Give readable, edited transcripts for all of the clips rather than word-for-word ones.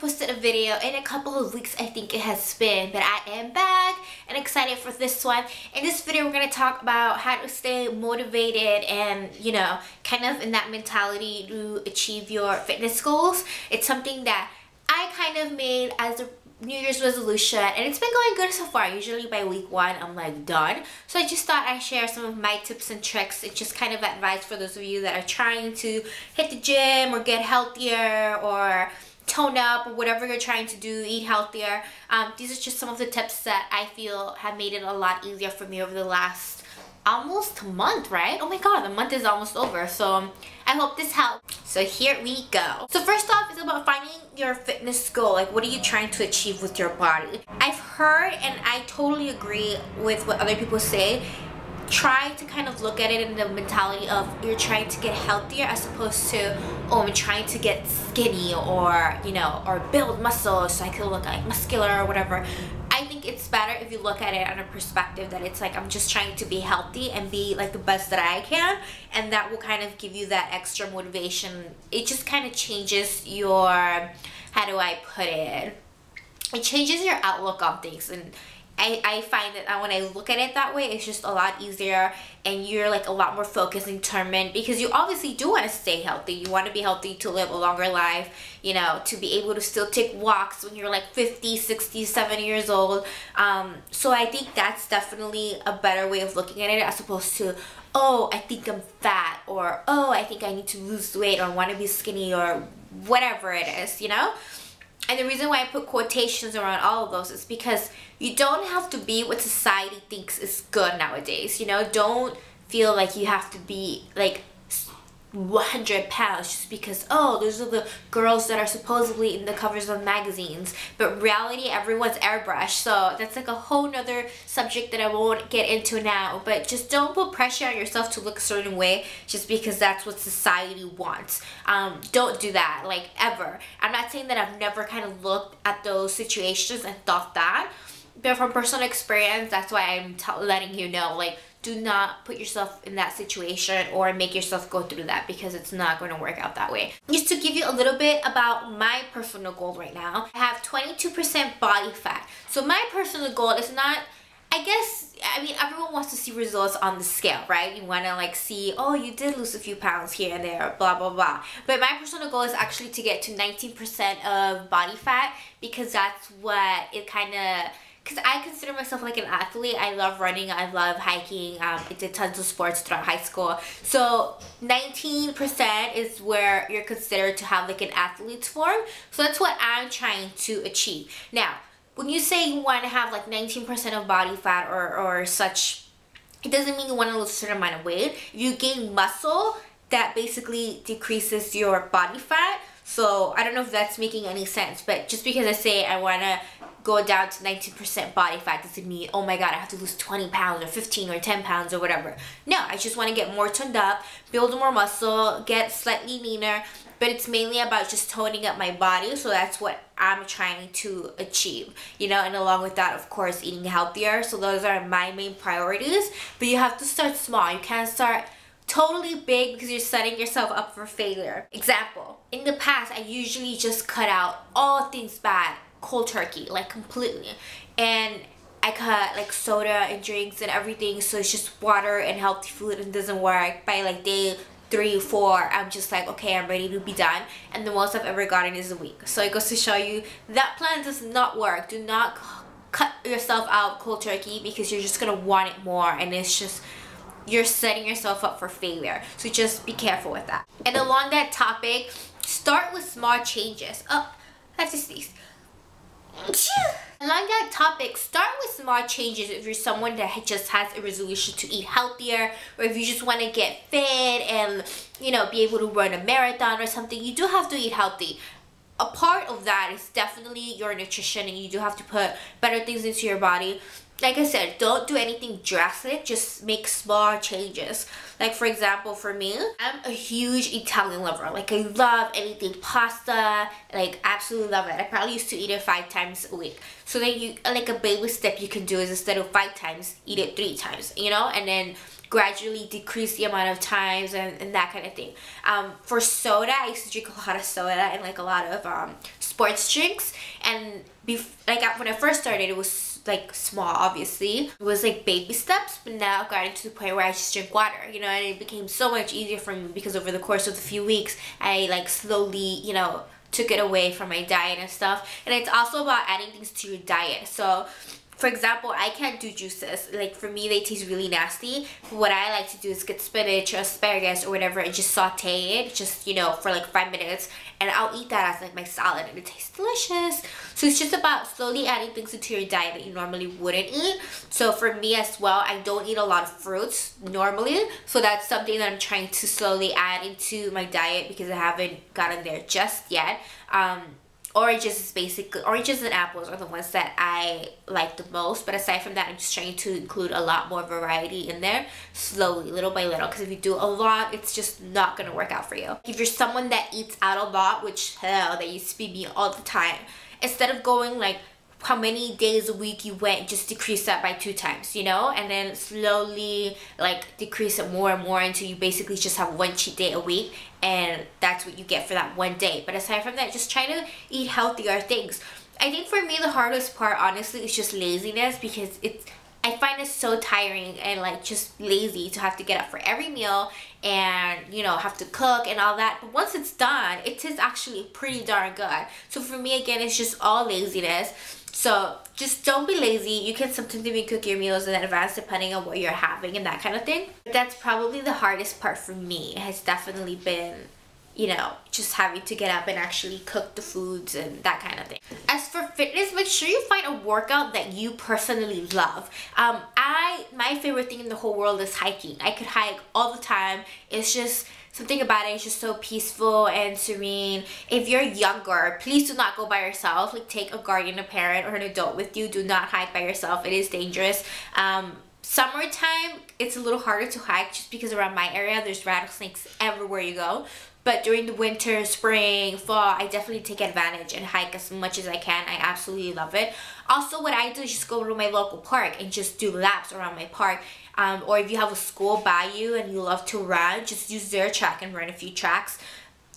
posted a video in a couple of weeks, I think it has been, but I am back and excited for this one. In this video, we're going to talk about how to stay motivated and, you know, kind of in that mentality to achieve your fitness goals. It's something that I kind of made as a New Year's resolution, and it's been going good so far. Usually by week 1 I'm like done, so I just thought I'd share some of my tips and tricks and just kind of advice for those of you that are trying to hit the gym or get healthier or tone up or whatever you're trying to do, eat healthier. These are just some of the tips that I feel have made it a lot easier for me over the last almost month, right? Oh my god, the month is almost over, so I hope this helps. So here we go. So first off, it's about finding your fitness goal. Like, what are you trying to achieve with your body? I've heard, and I totally agree with what other people say, try to kind of look at it in the mentality of you're trying to get healthier as opposed to, oh, I'm trying to get skinny or, you know, or build muscle so I can look like muscular or whatever. I think it's better if you look at it on a perspective that it's like, I'm just trying to be healthy and be like the best that I can, and that will kind of give you that extra motivation. It just kind of changes your, how do I put it? It changes your outlook on things, and I find that when I look at it that way, it's just a lot easier and you're like a lot more focused and determined, because you obviously do want to stay healthy. You want to be healthy to live a longer life, you know, to be able to still take walks when you're like 50, 60, 70 years old. So I think that's definitely a better way of looking at it as opposed to, oh, I think I'm fat, or oh, I think I need to lose weight, or want to be skinny, or whatever it is, you know? And the reason why I put quotations around all of those is because you don't have to be what society thinks is good nowadays, you know? Don't feel like you have to be like 100 pounds just because, oh, those are the girls that are supposedly in the covers of magazines. But in reality, everyone's airbrushed, so that's like a whole nother subject that I won't get into now. But just don't put pressure on yourself to look a certain way just because that's what society wants. Don't do that, like, ever. I'm not saying that I've never kind of looked at those situations and thought that, but from personal experience, that's why I'm letting you know, like, do not put yourself in that situation or make yourself go through that, because it's not going to work out that way. Just to give you a little bit about my personal goal right now, I have 22% body fat. So my personal goal is not, I guess, I mean, everyone wants to see results on the scale, right? You want to like see, oh, you did lose a few pounds here and there, blah, blah, blah. But my personal goal is actually to get to 19% of body fat, because that's what it kind of, because I consider myself like an athlete. I love running, I love hiking, I did tons of sports throughout high school. So 19% is where you're considered to have like an athlete's form. So that's what I'm trying to achieve. Now, when you say you want to have like 19% of body fat or such, it doesn't mean you want to lose a certain amount of weight. If you gain muscle, that basically decreases your body fat. So I don't know if that's making any sense, but just because I say I want to go down to 19% body fat doesn't mean, oh my god, I have to lose 20 pounds or 15 or 10 pounds or whatever. No, I just want to get more toned up, build more muscle, get slightly leaner, but it's mainly about just toning up my body. So that's what I'm trying to achieve, you know, and along with that, of course, eating healthier. So those are my main priorities, but you have to start small. You can't start totally big because you're setting yourself up for failure. Example, in the past, I usually just cut out all things bad, cold turkey, like completely, and I cut like soda and drinks and everything, so it's just water and healthy food, and doesn't work. By like day 3 or 4, I'm just like, okay, I'm ready to be done, and the most I've ever gotten is a week. So it goes to show you that plan does not work. Do not cut yourself out cold turkey, because you're just gonna want it more, and it's just, you're setting yourself up for failure. So just be careful with that. And along that topic, start with small changes. Oh, that's just these. Along that topic, start with small changes if you're someone that just has a resolution to eat healthier, or if you just want to get fit and, you know, be able to run a marathon or something. You do have to eat healthy. A part of that is definitely your nutrition, and you do have to put better things into your body. Like I said, don't do anything drastic, just make small changes. Like, for example, for me, I'm a huge Italian lover. Like, I love anything pasta, like, absolutely love it. I probably used to eat it 5 times a week. So then you, like, a baby step you can do is, instead of 5 times, eat it 3 times, you know? And then gradually decrease the amount of times and that kind of thing. For soda, I used to drink a lot of soda and like a lot of sports drinks, and like when I first started, it was like small, obviously. It was like baby steps, but now I've gotten to the point where I just drink water, you know, and it became so much easier for me because over the course of a few weeks, I like slowly, you know, took it away from my diet and stuff. And it's also about adding things to your diet. So for example, I can't do juices. Like for me, they taste really nasty. What I like to do is get spinach or asparagus or whatever and just saute it, just, you know, for like 5 minutes, and I'll eat that as like my salad, and it tastes delicious. So it's just about slowly adding things into your diet that you normally wouldn't eat. So for me as well, I don't eat a lot of fruits normally, so that's something that I'm trying to slowly add into my diet because I haven't gotten there just yet. Oranges is basically, oranges and apples are the ones that I like the most, but aside from that, I'm just trying to include a lot more variety in there, slowly, little by little, because if you do a lot, it's just not gonna work out for you. If you're someone that eats out a lot, which hell, that used to be me all the time, instead of going like how many days a week you went, just decrease that by 2 times, you know, and then slowly like decrease it more and more until you basically just have 1 cheat day a week, and that's what you get for that 1 day. But aside from that, just try to eat healthier things. I think for me the hardest part honestly is just laziness, because I find it so tiring and like just lazy to have to get up for every meal and, you know, have to cook and all that. But once it's done, it is actually pretty darn good. So for me, again, it's just all laziness. So just don't be lazy. You can sometimes even cook your meals in advance depending on what you're having and that kind of thing. That's probably the hardest part for me. It has definitely been, you know, just having to get up and actually cook the foods and that kind of thing. As for fitness, make sure you find a workout that you personally love. My favorite thing in the whole world is hiking. I could hike all the time. It's just something about it is just so peaceful and serene. If you're younger, please do not go by yourself. Like take a guardian, a parent, or an adult with you. Do not hike by yourself. It is dangerous. Summertime, it's a little harder to hike just because around my area, there's rattlesnakes everywhere you go. But during the winter, spring, fall, I definitely take advantage and hike as much as I can. I absolutely love it. Also, what I do is just go to my local park and just do laps around my park. Or if you have a school by you and you love to run, just use their track and run a few tracks.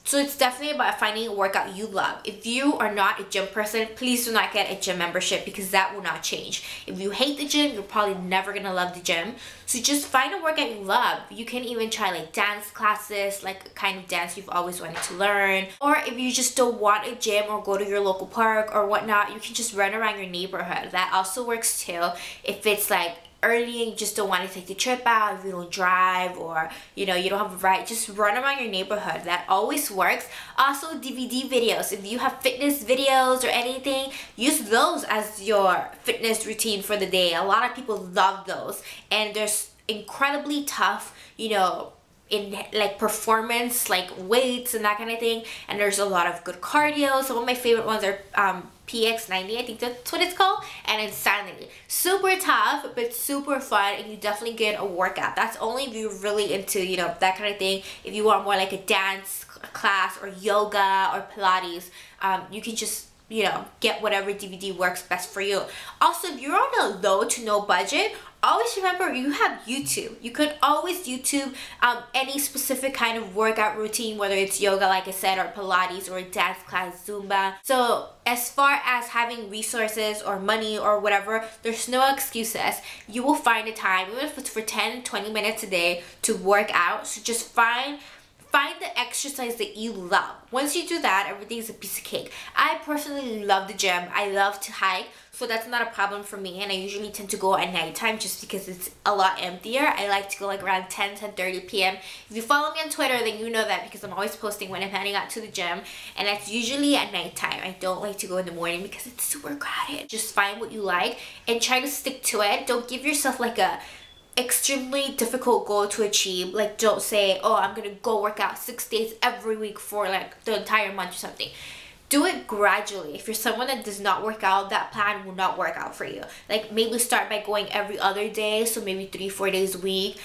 So it's definitely about finding a workout you love. If you are not a gym person, please do not get a gym membership because that will not change. If you hate the gym, you're probably never gonna love the gym. So just find a workout you love. You can even try like dance classes, like a kind of dance you've always wanted to learn. Or if you just don't want a gym or go to your local park or whatnot, you can just run around your neighborhood. That also works too. If it's like early and you just don't want to take the trip out, if you don't drive, or you know, you don't have a ride, just run around your neighborhood. That always works. Also, DVD videos. If you have fitness videos or anything, use those as your fitness routine for the day. A lot of people love those, and they're incredibly tough, you know, in like performance, like weights and that kind of thing, and there's a lot of good cardio. Some of my favorite ones are PX90, I think that's what it's called, and Insanity. Super tough but super fun, and you definitely get a workout. That's only if you're really into, you know, that kind of thing. If you want more like a dance class or yoga or Pilates, you can just, you know, get whatever DVD works best for you. Also, if you're on a low to no budget, always remember you have YouTube. You could always YouTube any specific kind of workout routine, whether it's yoga, like I said, or Pilates, or a dance class, Zumba. So as far as having resources or money or whatever, there's no excuses. You will find a time, even if it's for 10-20 minutes a day, to work out. So just find the exercise that you love. Once you do that, everything's a piece of cake. I personally love the gym. I love to hike, so that's not a problem for me, and I usually tend to go at nighttime just because it's a lot emptier. I like to go like around 10-10:30 p.m. If you follow me on Twitter, then you know that because I'm always posting when I'm heading out to the gym, and that's usually at nighttime. I don't like to go in the morning because it's super crowded. Just find what you like and try to stick to it. Don't give yourself like a extremely difficult goal to achieve. Like, don't say, oh, I'm gonna go work out 6 days every week for like the entire month or something. Do it gradually. If you're someone that does not work out, that plan will not work out for you. Like, maybe start by going every other day, so maybe 3-4 days a week,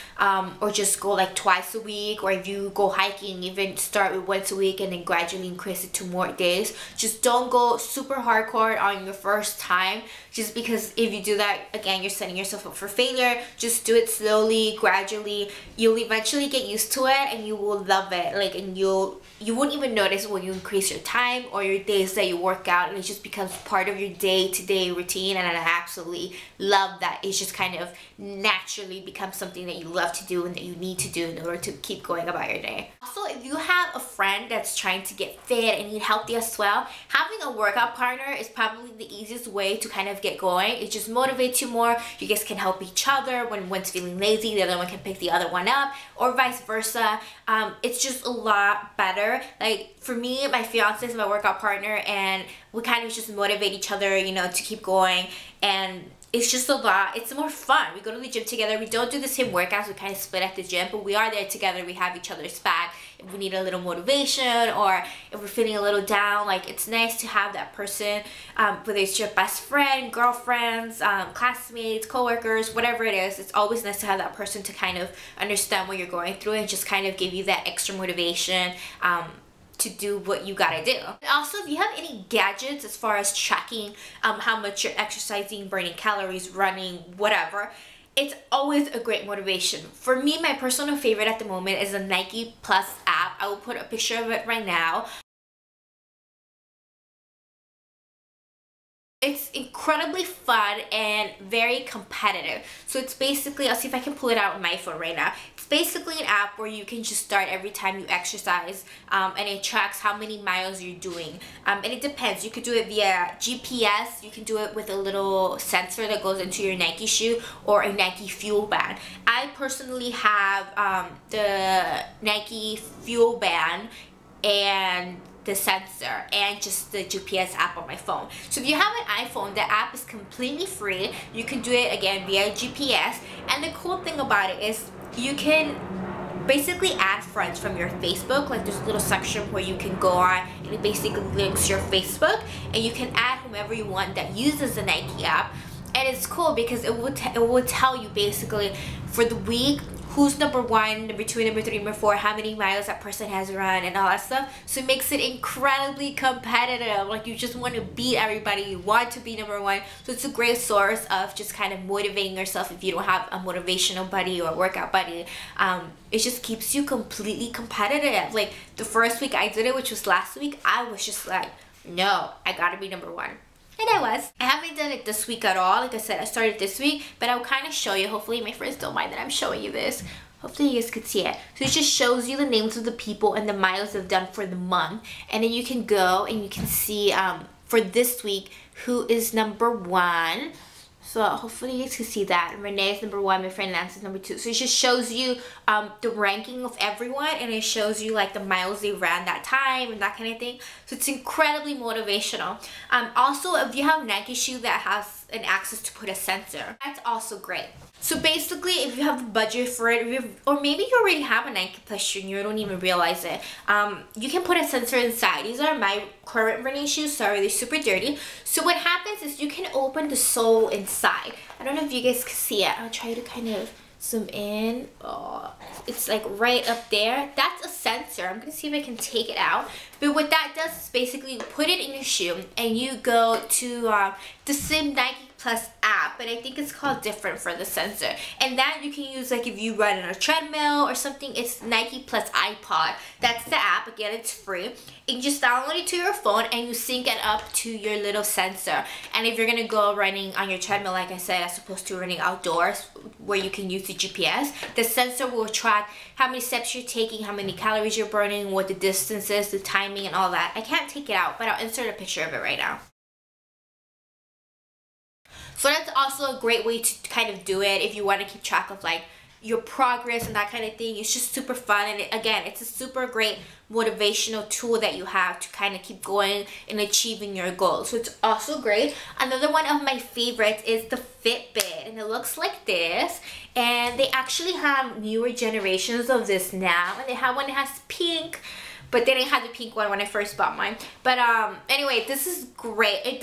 or just go like twice a week. Or if you go hiking, even start with once a week and then gradually increase it to more days. Just don't go super hardcore on your first time, just because if you do that, again, you're setting yourself up for failure. Just do it slowly, gradually. You'll eventually get used to it and you will love it. Like, and you won't even notice when you increase your time or your days that you work out, and it just becomes part of your day-to-day routine. And I absolutely love that. It just kind of naturally becomes something that you love to do and that you need to do in order to keep going about your day. Also, if you have a friend that's trying to get fit and eat healthy as well, having a workout partner is probably the easiest way to kind of get going. It just motivates you more. You guys can help each other. When one's feeling lazy, the other one can pick the other one up, or vice versa. It's just a lot better. Like for me, my fiance is my workout partner, and we kind of just motivate each other, you know, to keep going. And it's just a lot, it's more fun. We go to the gym together. We don't do the same workouts, we kind of split at the gym, but we are there together. We have each other's back if we need a little motivation, or if we're feeling a little down. Like, it's nice to have that person, whether it's your best friend, girlfriends, classmates, co-workers, whatever it is. It's always nice to have that person to kind of understand what you're going through and just kind of give you that extra motivation to do what you gotta do. And also, if you have any gadgets as far as tracking how much you're exercising, burning calories, running, whatever, it's always a great motivation. For me, my personal favorite at the moment is the Nike Plus app. I will put a picture of it right now. It's incredibly fun and very competitive. So it's basically, I'll see if I can pull it out on my phone right now. It's basically an app where you can just start every time you exercise, and it tracks how many miles you're doing. And it depends. You could do it via GPS. You can do it with a little sensor that goes into your Nike shoe, or a Nike fuel band. I personally have the Nike fuel band and the sensor and just the GPS app on my phone. So if you have an iPhone, the app is completely free. You can do it again via GPS, and the cool thing about it is you can basically add friends from your Facebook. Like, there's a little section where you can go on, and it basically links your Facebook, and you can add whomever you want that uses the Nike app. And it's cool because it will tell you basically for the week who's number 1, number 2, number 3, number 4, how many miles that person has run, and all that stuff. So it makes it incredibly competitive. Like, you just want to beat everybody. You want to be number 1. So it's a great source of just kind of motivating yourself if you don't have a motivational buddy or a workout buddy. It just keeps you completely competitive. Like, the first week I did it, which was last week, I was just like, no, I gotta be number 1. And I was. I haven't done it this week at all. Like I said, I started this week, but I'll kind of show you. Hopefully my friends don't mind that I'm showing you this. Hopefully you guys could see it. So it just shows you the names of the people and the miles they've done for the month. And then you can go and you can see for this week who is number 1. So hopefully you guys can see that. Renee is number 1, my friend Lance is number 2. So it just shows you the ranking of everyone, and it shows you like the miles they ran that time and that kind of thing. So it's incredibly motivational. Also, if you have a Nike shoe that has an access to put a sensor, that's also great. So basically, if you have the budget for it, or maybe you already have a Nike Plus shoe and you don't even realize it, you can put a sensor inside. These are my current running shoes. Sorry, they're super dirty. So what happens is you can open the sole inside. I don't know if you guys can see it. I'll try to kind of zoom in. Oh, it's like right up there. That's a sensor. I'm gonna see if I can take it out. But what that does is basically you put it in your shoe and you go to the same Nike Plus app, but I think it's called different for the sensor. And that you can use like if you run on a treadmill or something. It's Nike Plus iPod. That's the app. Again, it's free. You just download it to your phone and you sync it up to your little sensor. And if you're gonna go running on your treadmill, like I said, as opposed to running outdoors where you can use the GPS, the sensor will track how many steps you're taking, how many calories you're burning, what the distance is, the timing, and all that. I can't take it out, but I'll insert a picture of it right now. So that's also a great way to kind of do it if you want to keep track of like your progress and that kind of thing. It's just super fun, and again, it's a super great motivational tool that you have to kind of keep going and achieving your goals. So it's also great. Another one of my favorites is the Fitbit, and it looks like this, and they actually have newer generations of this now, and they have one that has pink, but they didn't have the pink one when I first bought mine. But anyway, this is great.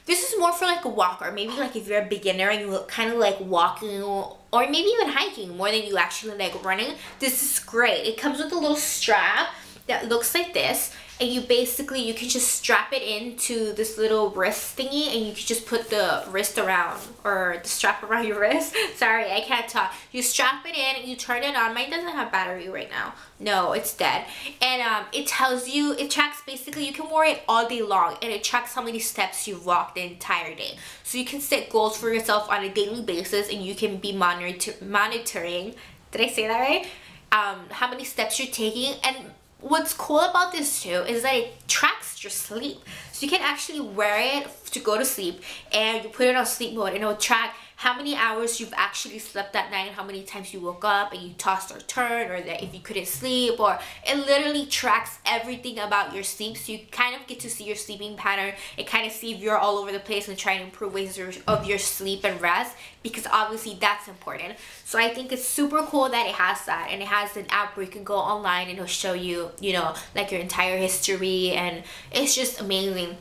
This is more for like a walker. Maybe like if you're a beginner and you kind of like walking or maybe even hiking more than you actually like running. This is great. It comes with a little strap that looks like this. and you can just strap it into this little wrist thingy, and you can just put the wrist around, or the strap around your wrist. Sorry, I can't talk. You strap it in and you turn it on. Mine doesn't have battery right now. No, it's dead. And it tells you, it tracks, basically you can wear it all day long, and it tracks how many steps you've walked the entire day. So you can set goals for yourself on a daily basis, and you can be monitoring, did I say that right? How many steps you're taking. And what's cool about this too is that it tracks your sleep. So you can actually wear it to go to sleep, and you put it on sleep mode, and it'll track how many hours you've actually slept that night, and how many times you woke up and you tossed or turned, or that if you couldn't sleep, or it literally tracks everything about your sleep. So you kind of get to see your sleeping pattern and kind of see if you're all over the place and try to improve ways of your sleep and rest, because obviously that's important. So I think it's super cool that it has that, and it has an app where you can go online and it'll show you, you know, like your entire history, and it's just amazing.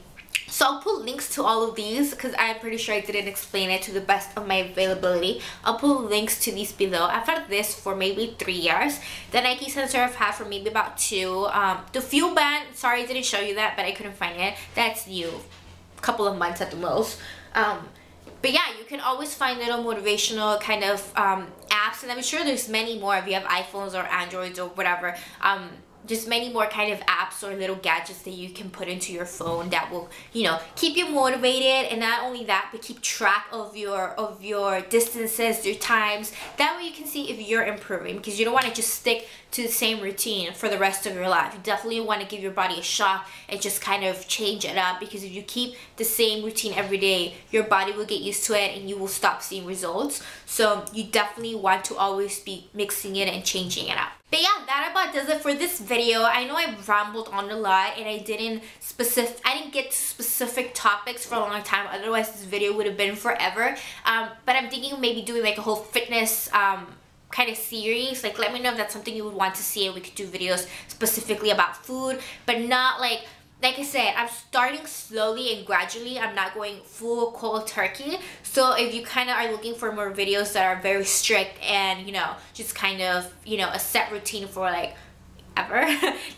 So I'll put links to all of these because I'm pretty sure I didn't explain it to the best of my availability. I'll put links to these below. I've had this for maybe 3 years. The Nike sensor I've had for maybe about 2. The fuel band, sorry I didn't show you that, but I couldn't find it. That's new, a couple of months at the most. But yeah, you can always find little motivational kind of apps, and I'm sure there's many more if you have iPhones or Androids or whatever. Just many more kind of apps or little gadgets that you can put into your phone that will, you know, keep you motivated, and not only that, but keep track of your distances, your times. That way you can see if you're improving, because you don't want to just stick to the same routine for the rest of your life. You definitely want to give your body a shot and just kind of change it up, because if you keep the same routine every day, your body will get used to it and you will stop seeing results. So you definitely want to always be mixing it and changing it up. But yeah, that about does it for this video. I know I rambled on a lot, and I didn't get to specific topics for a long time, otherwise this video would have been forever. But I'm thinking of maybe doing like a whole fitness kind of series. Like, let me know if that's something you would want to see, and we could do videos specifically about food, but not like I said, I'm starting slowly and gradually. I'm not going full cold turkey. So if you kind of are looking for more videos that are very strict and, you know, just kind of, you know, a set routine for like ever,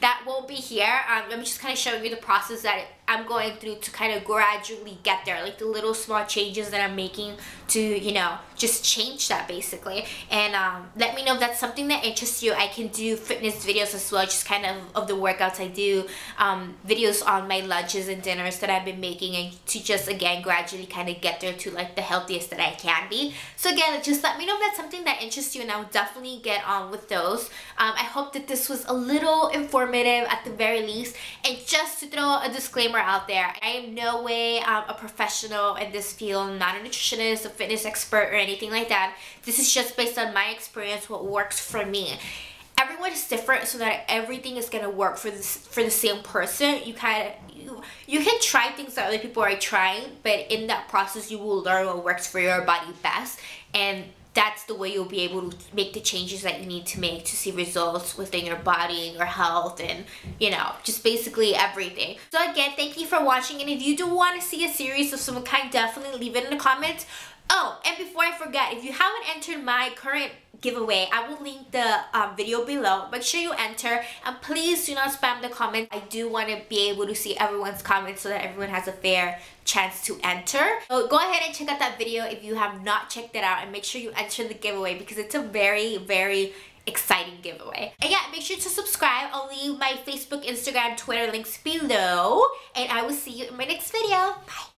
that won't be here. I'm just kind of showing you the process that I'm going through to kind of gradually get there, like the little small changes that I'm making to, you know, just change that basically. And let me know if that's something that interests you. I can do fitness videos as well, just kind of the workouts I do, videos on my lunches and dinners that I've been making, and to just again gradually kind of get there to like the healthiest that I can be. So again, just let me know if that's something that interests you, and I'll definitely get on with those. I hope that this was a little informative at the very least. And just to throw a disclaimer out there, I am no way a professional in this field. I'm not a nutritionist, a fitness expert, or anything like that. This is just based on my experience, what works for me. Everyone is different, so that everything is gonna work for the same person. You can try things that other people are trying, but in that process you will learn what works for your body best, and that's the way you'll be able to make the changes that you need to make to see results within your body, your health, and, you know, just basically everything. So again, thank you for watching, and if you do want to see a series of some kind, definitely leave it in the comments. Oh, and before I forget, if you haven't entered my current giveaway, I will link the video below. Make sure you enter, and please do not spam the comment. I do want to be able to see everyone's comments so that everyone has a fair chance to enter. So go ahead and check out that video if you have not checked it out, and make sure you enter the giveaway, because it's a very, very exciting giveaway. And yeah, make sure to subscribe. I'll leave my Facebook, Instagram, Twitter links below, and I will see you in my next video. Bye.